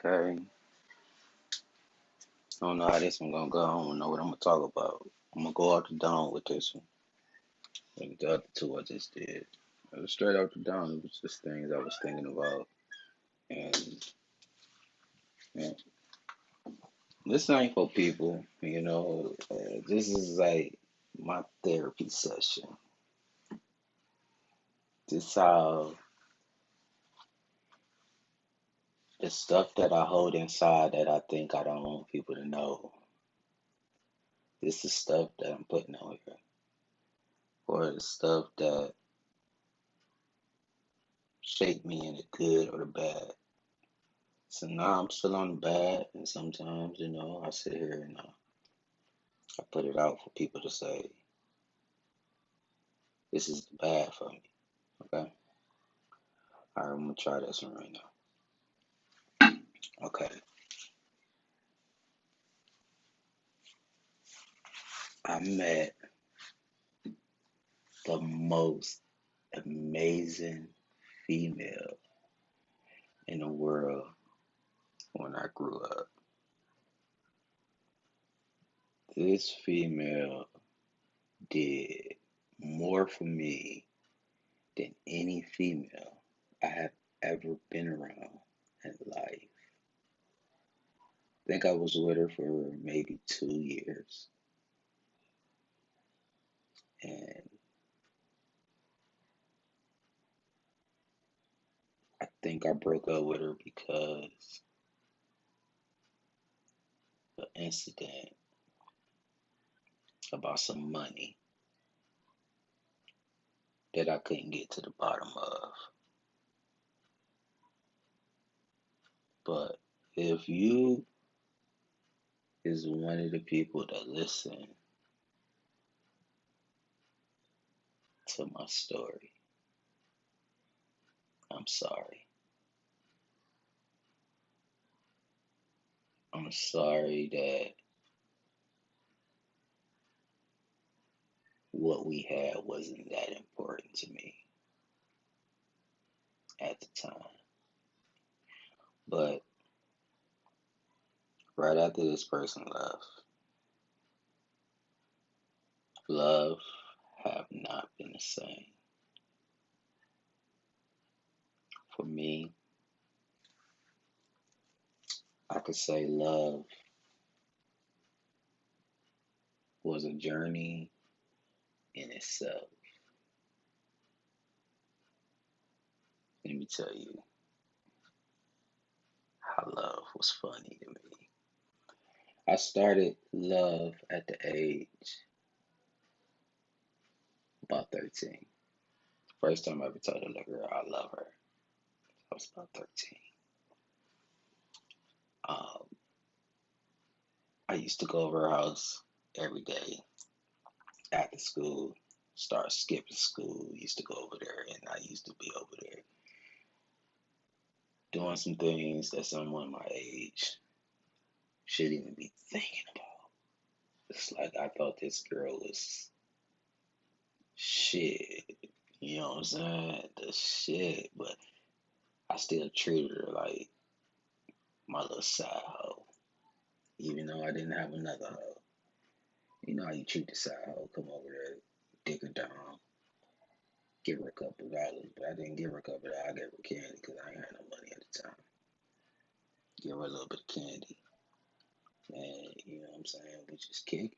Okay. I don't know how this one gonna go. I don't know what I'm gonna talk about. I'm gonna go out the dome with this one. Like the other two I just did. It was straight out the dome. It was just things I was thinking about. And yeah, this ain't for people, this is like my therapy session. This how the stuff that I hold inside that I think I don't want people to know. This is stuff that I'm putting on here. Or the stuff that shaped me in the good or the bad. So now I'm still on the bad, and sometimes, I sit here and I put it out for people to say, this is the bad for me. Okay? All right, I'm gonna try this one right now. Okay. I met the most amazing female in the world when I grew up. This female did more for me than any female I have ever been around in life. I think I was with her for maybe 2 years. And I think I broke up with her because of an incident about some money that I couldn't get to the bottom of. But if you is one of the people that listen to my story, I'm sorry. I'm sorry that what we had wasn't that important to me at the time. But right after this person left, love have not been the same. For me, I could say love was a journey in itself. Let me tell you how love was funny to me. I started love at the age about 13. First time I ever told a little girl I love her, I was about 13. Um, I used to go over her house every day after school, start skipping school, used to go over there, and I used to be over there doing some things that someone my age should even be thinking about. It's like I thought this girl was shit. You know what I'm saying? The shit. But I still treated her like my little side hoe. Even though I didn't have another hoe. You know how you treat the side hoe. Come over there, dig her down, give her a couple of dollars. But I didn't give her a couple of dollars. I gave her candy because I ain't had no money at the time. Give her a little bit of candy. And you know what I'm saying? We just kicking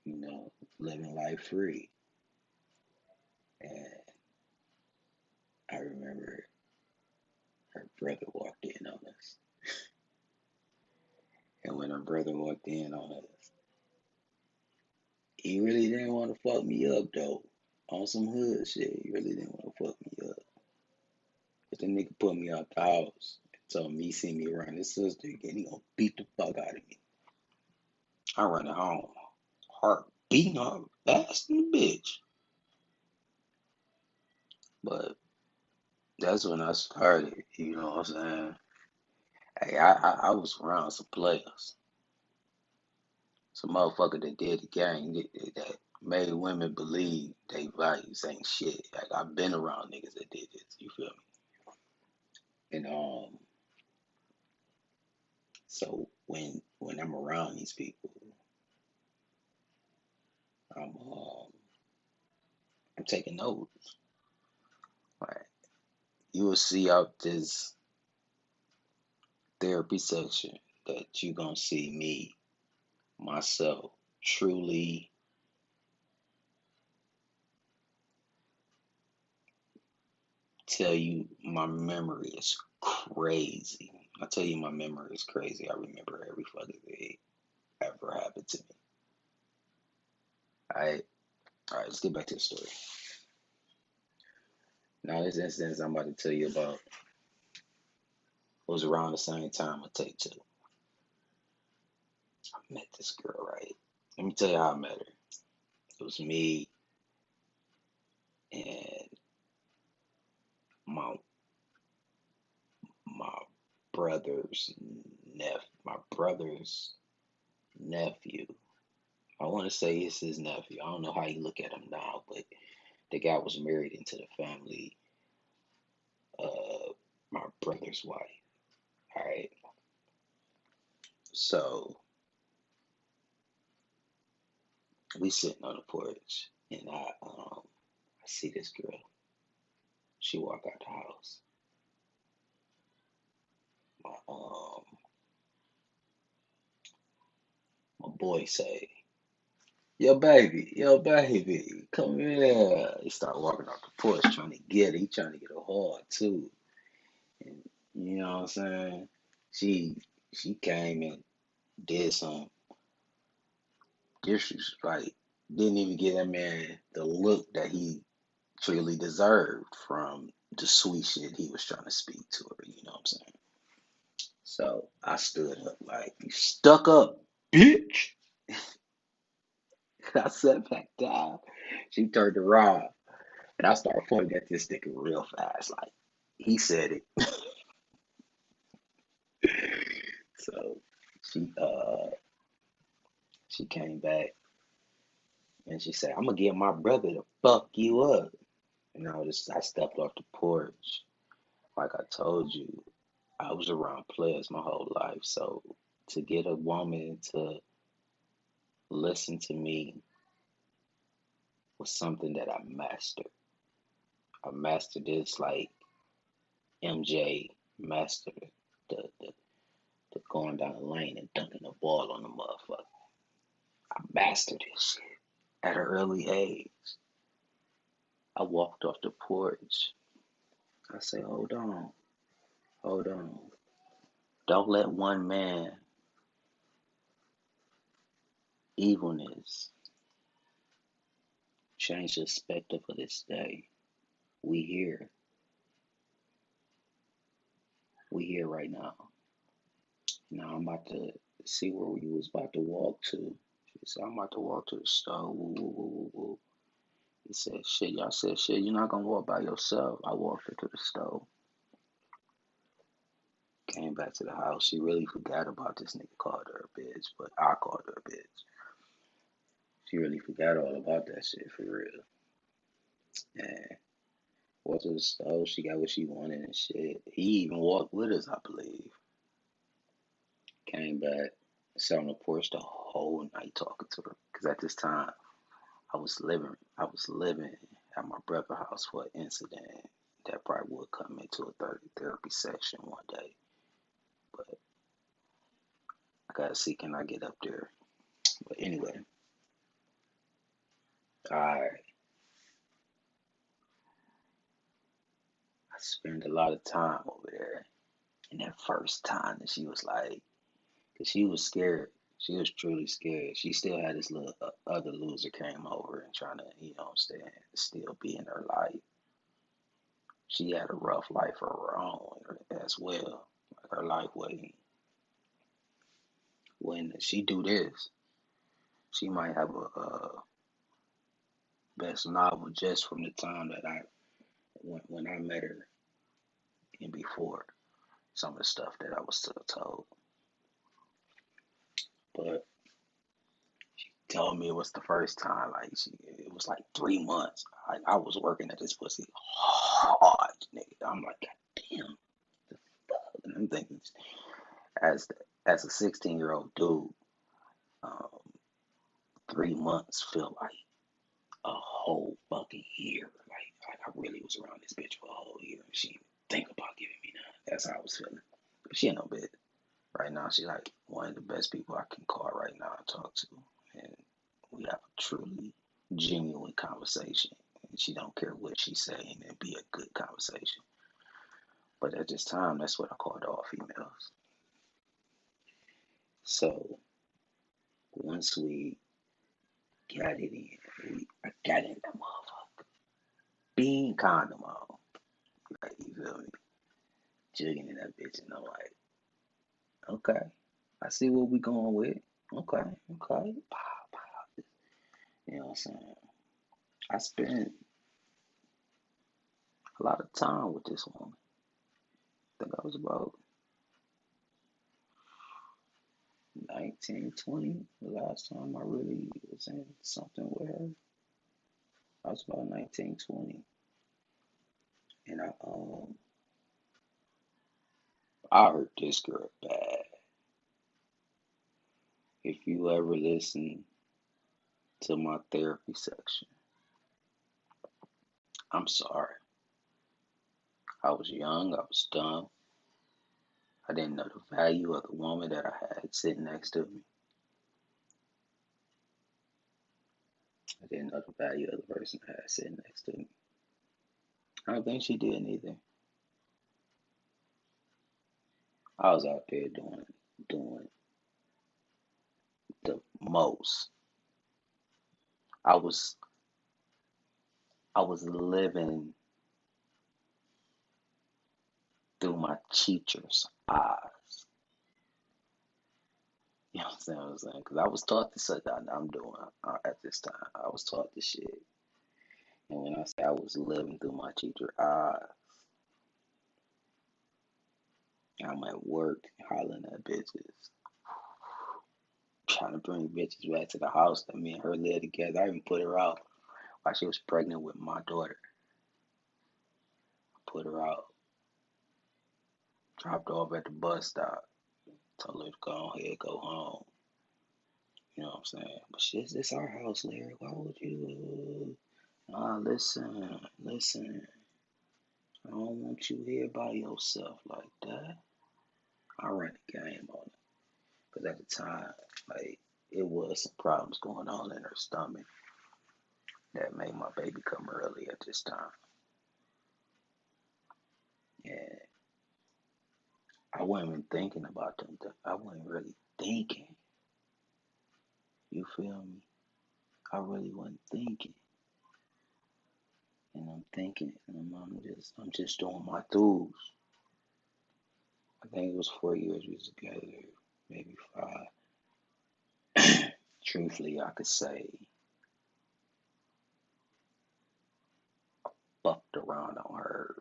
it. Living life free. And I remember her brother walked in on us. And when her brother walked in on us, he really didn't want to fuck me up though. On some hood shit, he really didn't want to fuck me up. But the nigga put me out the house and told me he seen me around his sister again, he gonna beat the fuck out of me. I run it home. Heart beating her ass in the bitch. But that's when I started, you know what I'm saying? Hey, I was around some players. Some motherfucker that did the gang that made women believe they values ain't shit. Like I've been around niggas that did this. You feel me? And So when I'm around these people, I'm um I'm taking notes. Like you will see out this therapy section that you gonna see me, myself, truly tell you my memory is crazy. I tell you my memory is crazy. I remember every fucking thing ever happened to me. Alright, alright, let's get back to the story. Now this instance I'm about to tell you about was around the same time I Take Two. I met this girl, right? Let me tell you how I met her. It was me and my my brother's nephew. I want to say it's his nephew. I don't know how you look at him now, but the guy was married into the family of my brother's wife. All right. So we sitting on the porch, and I see this girl. She walk out the house. My my boy say, yo baby, come here. He start walking off the porch trying to get it. He trying to get a hard too. And you know what I'm saying? She she came and did some disrespect. Didn't even give that man the look that he truly deserved from the sweet shit he was trying to speak to her. You know what I'm saying? So I stood up like, you stuck up, bitch. I sat back down. She turned around and I started pointing at this nigga real fast. Like, he said it. So she she came back and she said, I'm gonna get my brother to fuck you up. And I stepped off the porch. Like I told you, I was around players my whole life. So to get a woman to listen to me was something that I mastered. I mastered this like MJ mastered the going down the lane and dunking the ball on the motherfucker. I mastered this shit at an early age. I walked off the porch. I say, hold on. Don't let one man evilness change the perspective of this day. We here. We here right now. Now I'm about to see where you was about to walk to. She said, I'm about to walk to the store. Woo, woo, woo, woo, woo. He said, shit, y'all said, shit, you're not gonna walk by yourself. I walked her to the store. Came back to the house. She really forgot about this nigga called her a bitch, but I called her a bitch. She really forgot all about that shit for real. And walked to the store. She got what she wanted and shit. He even walked with us, I believe. Came back, sat on the porch the whole night talking to her. Cause at this time, I was living at my brother's house for an incident that probably would come into a therapy session one day. But I gotta see, can I get up there? But anyway, I I spent a lot of time over there. And that first time that she was like, cause she was scared. She was truly scared. She still had this little other loser came over and trying to, still be in her life. She had a rough life of her own as well. Like her life wasn't when she do this, she might have a best novel just from the time that when I met her and before some of the stuff that I was still told. But told me it was the first time. Like it was like 3 months. I was working at this pussy hard, nigga. I'm like, God damn, the fuck. And I'm thinking, as as a 16-year-old dude, um, 3 months feel like a whole fucking year. Like I really was around this bitch for a whole year, and she didn't think about giving me none. That's how I was feeling. But she ain't no bitch. Right now, she's like one of the best people I can call right now and talk to, and we have a truly genuine conversation. And she don't care what she's saying, and be a good conversation. But at this time, that's what I called all females. So once we got it in, I got in that motherfucker. Being condom on. Like, you feel me? Jigging in that bitch, and I'm like, okay, I see what we going with. Okay, okay. Pow, pow. You know what I'm saying? I spent a lot of time with this woman. I think I was about 19, 20 the last time I really was in something with her. I was about 19, 20. And I hurt this girl bad. If you ever listen to my therapy section, I'm sorry. I was young, I was dumb. I didn't know the value of the woman that I had sitting next to me. I didn't know the value of the person I had sitting next to me. I don't think she did either. I was out there doing the most. I was I was living through my teacher's eyes. You know what I'm saying? Because I was taught this that I'm doing at this time. I was taught this shit. And when I say I was living through my teacher's eyes, I'm at work hollering at bitches, trying to bring bitches back to the house that me and her lived together. I even put her out while she was pregnant with my daughter. Put her out, dropped her off at the bus stop, told her to go ahead, go home. You know what I'm saying? But shit, this our house, Larry. Why would you? Listen. I don't want you here by yourself like that. I ran the game on it. Because at the time, like, it was some problems going on in her stomach that made my baby come early at this time. And I wasn't even thinking about them. I wasn't really thinking. You feel me? I really wasn't thinking. And I'm thinking, and I'm just doing my dues. I think it was 4 years we was together, maybe 5. Truthfully, I could say bucked around on her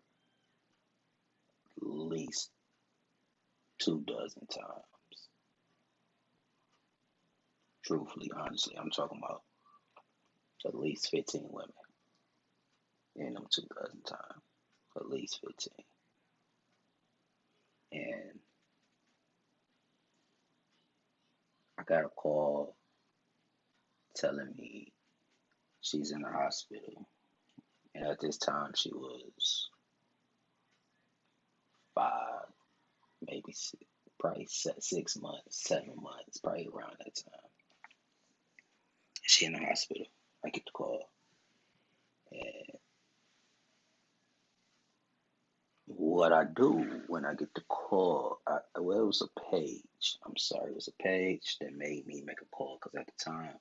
at least 2 dozen times. Truthfully, honestly, I'm talking about at least 15 women in them 2 dozen times. At least 15. And I got a call telling me she's in the hospital. And at this time, she was 5, maybe six, probably 6 months, 7 months, probably around that time. She in the hospital. I get the call. And what I do when I get the call, well, it was a page. I'm sorry, it was a page that made me make a call because at the time,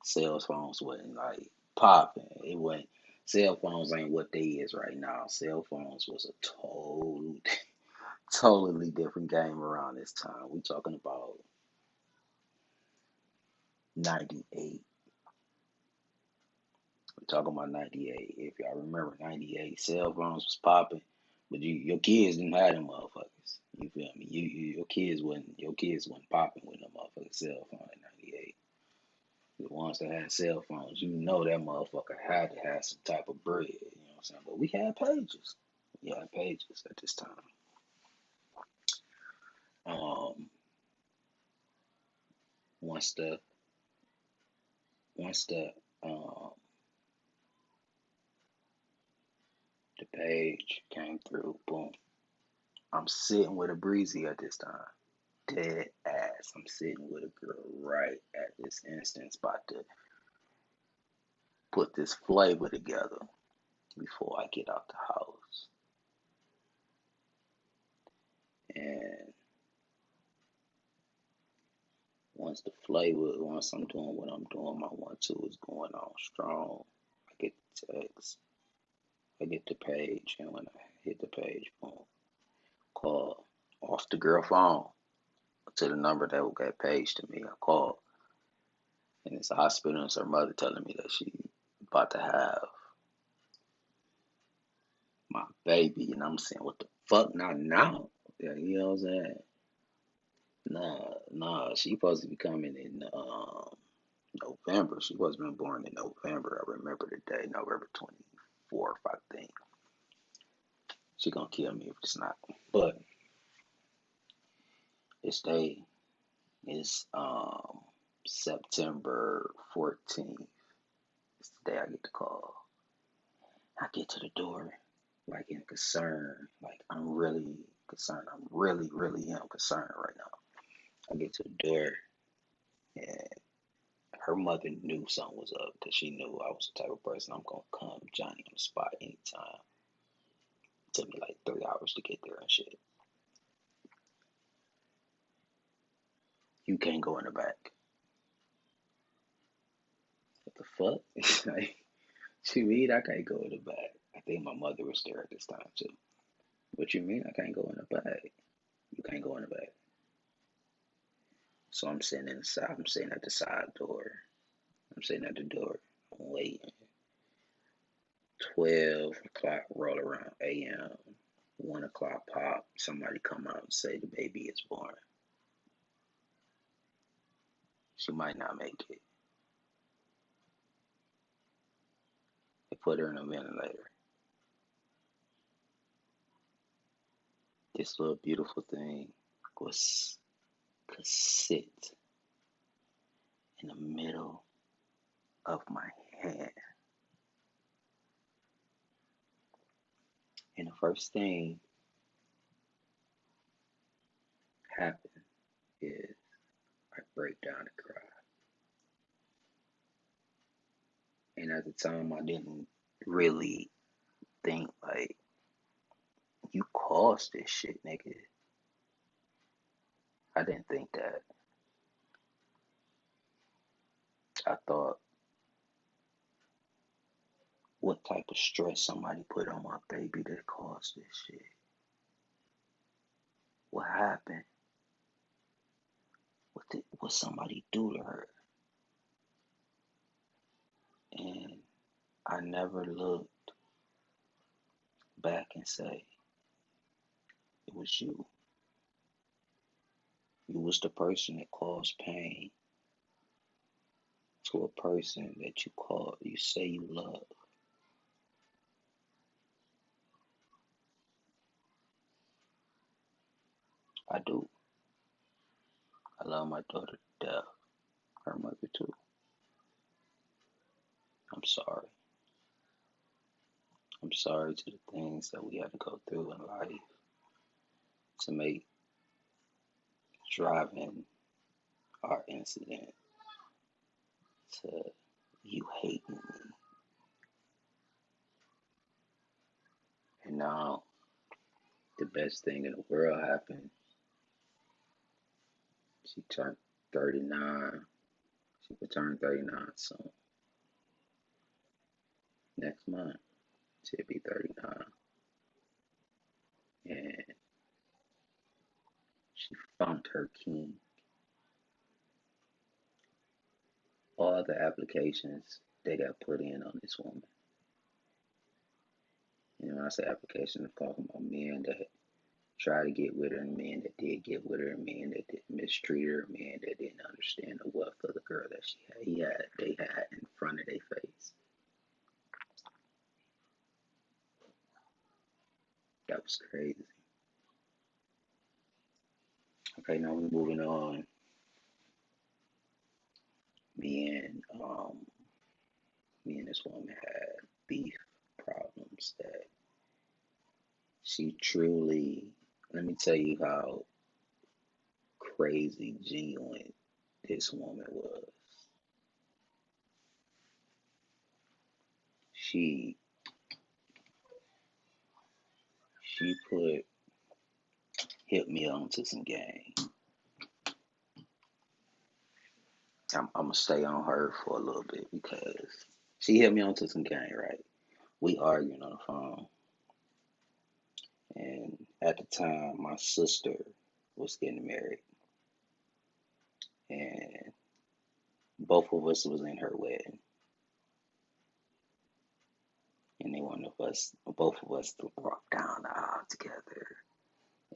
cell phones wasn't like popping. It wasn't. Cell phones ain't what they is right now. Cell phones was a totally different game around this time. We talking about 98. We're talking about 98. If y'all remember 98, cell phones was popping, but your kids didn't have them motherfuckers. You feel me? Your kids wasn't popping with no motherfucking cell phone in 98. The ones that had cell phones, you know that motherfucker had to have some type of bread. You know what I'm saying? But we had pages. We had pages at this time. Um, once the um the page came through, boom. I'm sitting with a breezy at this time. Dead ass. I'm sitting with a girl right at this instance, about to put this flavor together before I get out the house. And once I'm doing what I'm doing, my 1-2 is going on strong. I get the text, I get the page, and when I hit the page, boom, call off the girl phone to the number that got paged to me. I called, and it's a hospital, and it's her mother telling me that she about to have my baby, and I'm saying, what the fuck, not now? Yeah, you know what I'm saying? Nah, she supposed to be coming in November. She was been born in November. I remember the day, November 24th, I think. She gonna kill me if it's not. But this day is September 14th. It's the day I get the call. I get to the door, like in concern. Like I'm really concerned. I'm really am concerned right now. I get to the door, and her mother knew something was up because she knew I was the type of person I'm gonna come Johnny on the spot anytime. It took me like 3 hours to get there and shit. You can't go in the back. What the fuck? Like, she mean I can't go in the back? I think my mother was there at this time too. What you mean I can't go in the back? You can't go in the back. So I'm sitting inside. I'm sitting at the side door. I'm sitting at the door. I'm waiting. 12 o'clock roll around a.m. 1 o'clock pop. Somebody come out and say the baby is born. She might not make it. They put her in a ventilator. This little beautiful thing was could sit in the middle of my hand. And the first thing happened is I break down and cry. And at the time, I didn't really think like you caused this shit, nigga. I didn't think that. I thought, what type of stress somebody put on my baby that caused this shit? What happened? What somebody do to her? And I never looked back and say, it was you. You was the person that caused pain to a person that you say you love. I do. I love my daughter to death. Her mother too. I'm sorry. I'm sorry to the things that we had to go through in life to make driving our incident to you hating me. And now the best thing in the world happened. She turned 39. She could turn 39 soon. Next month, she'll be 39. And she found her king. All the applications they got put in on this woman. You know, when I say applications, I'm talking about men that try to get with her, and men that did get with her, and men that did mistreat her, men that didn't understand the wealth of the girl that they had in front of their face. That was crazy. Okay, now we're moving on me and me and this woman had beef problems that she truly, let me tell you how crazy genuine this woman was. She she put hit me onto some game. I'm gonna stay on her for a little bit because she hit me onto some game, right? We arguing on the phone, and at the time, my sister was getting married, and both of us was in her wedding, and they wanted both of us, to walk down the aisle together,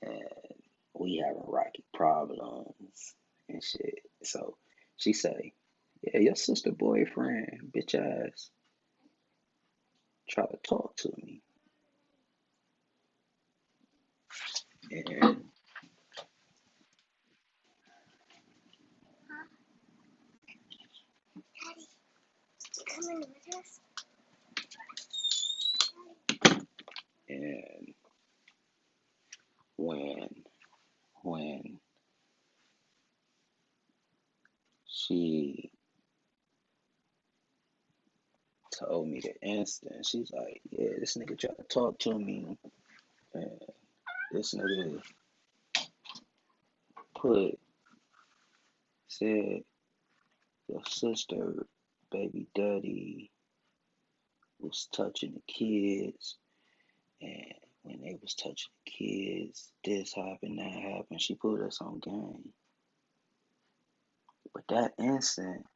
and we having rocky problems and shit. So she say, "Yeah, your sister boyfriend, bitch ass, try to talk to me," and and when when she told me the instant, she's like, "Yeah, this nigga tried to talk to me, and this nigga put said your sister, baby daddy was touching the kids, and when they was touching the kids, this happened, that happened." She put us on game. But that incident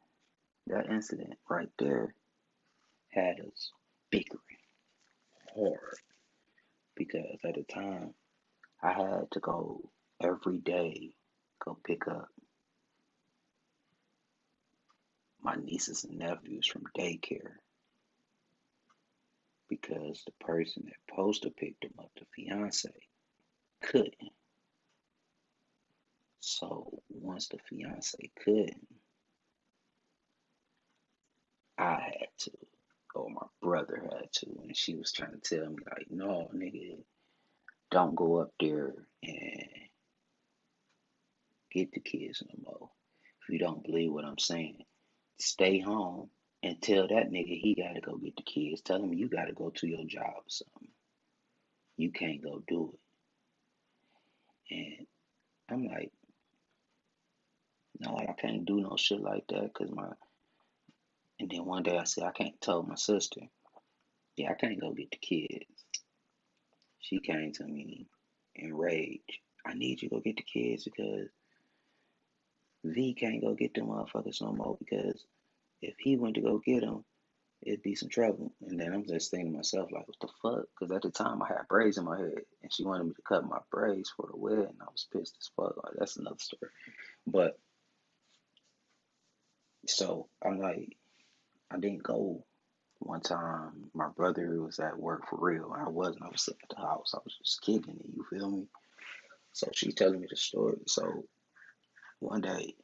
right there had us bickering hard because at the time I had to go every day, go pick up my nieces and nephews from daycare because the person that supposed to pick them up, the fiance, couldn't. So once the fiance couldn't, I had to, or my brother had to, and she was trying to tell me like, "No, nigga, don't go up there and get the kids no more. If you don't believe what I'm saying, stay home and tell that nigga he gotta go get the kids. Tell him you gotta go to your job or something. You can't go do it." And I'm like, "No, I can't do no shit like that, cause my." And then one day I said, I can't tell my sister, "Yeah, I can't go get the kids." She came to me enraged. "I need you to go get the kids because V can't go get them motherfuckers no more because if he went to go get them, it'd be some trouble." And then I'm just thinking to myself, like, what the fuck? Because at the time I had braids in my head and she wanted me to cut my braids for the wedding. I was pissed as fuck. Like, that's another story. But so I'm like, I didn't go. One time my brother was at work for real. I wasn't. I was sitting at the house. I was just kicking it. You feel me? So she's telling me the story. So one day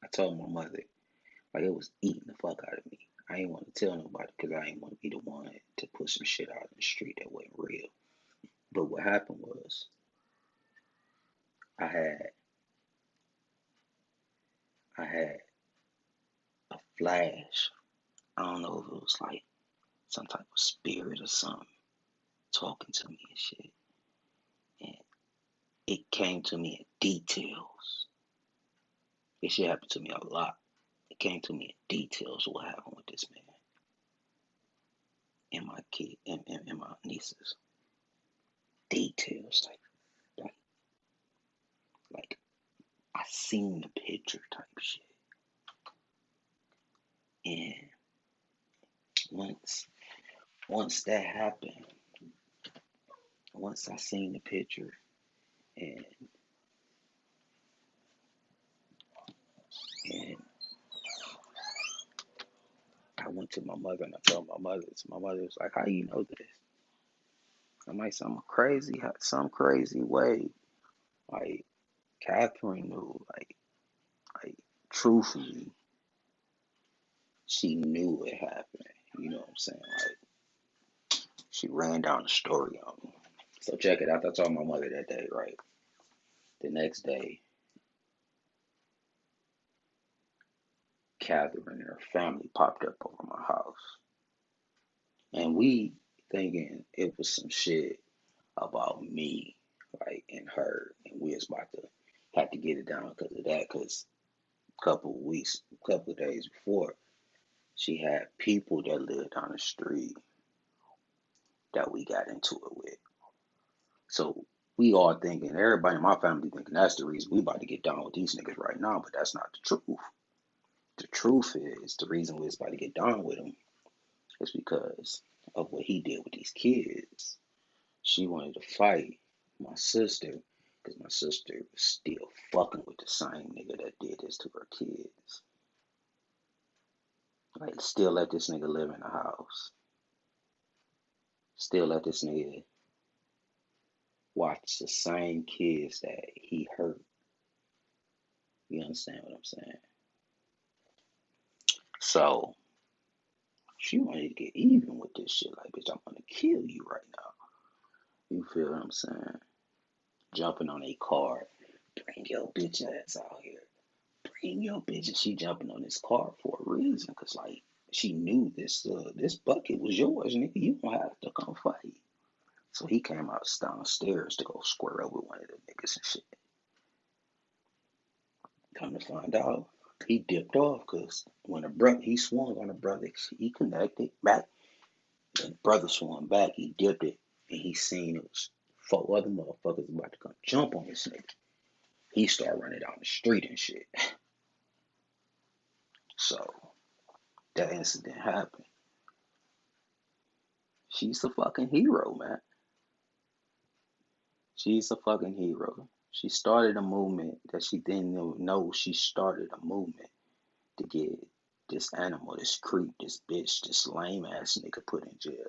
I told my mother, like it was eating the fuck out of me. I ain't want to tell nobody because I ain't want to be the one to put some shit out in the street that wasn't real. But what happened was I had I had a flash. I don't know if it was like some type of spirit or something talking to me and shit. And it came to me in details. This shit happened to me a lot. It came to me in details what happened with this man and my kid and my nieces. Details like like I seen the picture type shit. And once once that happened, once I seen the picture and and I went to my mother and I told my mother. So my mother was like, "How you know this?" I'm like, some crazy way. Like Catherine knew, like truthfully. she knew it happened. You know what I'm saying? Like, she ran down the story on me. So check it out. I told my mother that day, right? The next day, Catherine and her family popped up over my house. And we thinking it was some shit about me, right, and her. And we was about to have to get it down because of that. Because couple of days before, she had people that lived down the street that we got into it with. So we all thinking, everybody in my family thinking that's the reason we about to get down with these niggas right now, but that's not the truth. The truth is the reason we was about to get down with him is because of what he did with these kids. She wanted to fight my sister because my sister was still fucking with the same nigga that did this to her kids. Like, still let this nigga live in the house. Still let this nigga watch the same kids that he hurt. You understand what I'm saying? So she wanted to get even with this shit. Like, bitch, I'm gonna kill you right now. You feel what I'm saying? Jumping on a car. Bring your bitch ass out here. Bring your bitch. And she jumping on this car for a reason. Cause like she knew this bucket was yours, nigga. You don't have to come fight. So he came out downstairs to go square up with one of the niggas and shit. Come to find out, he dipped off because when a brother he swung on a brother, he connected back. The brother swung back, he dipped it, and he seen it was four other motherfuckers about to come jump on this nigga. He started running down the street and shit. So that incident happened. She's a fucking hero, man. She's a fucking hero. She started a movement that she didn't even know she started a movement to get this animal, this creep, this bitch, this lame ass nigga put in jail.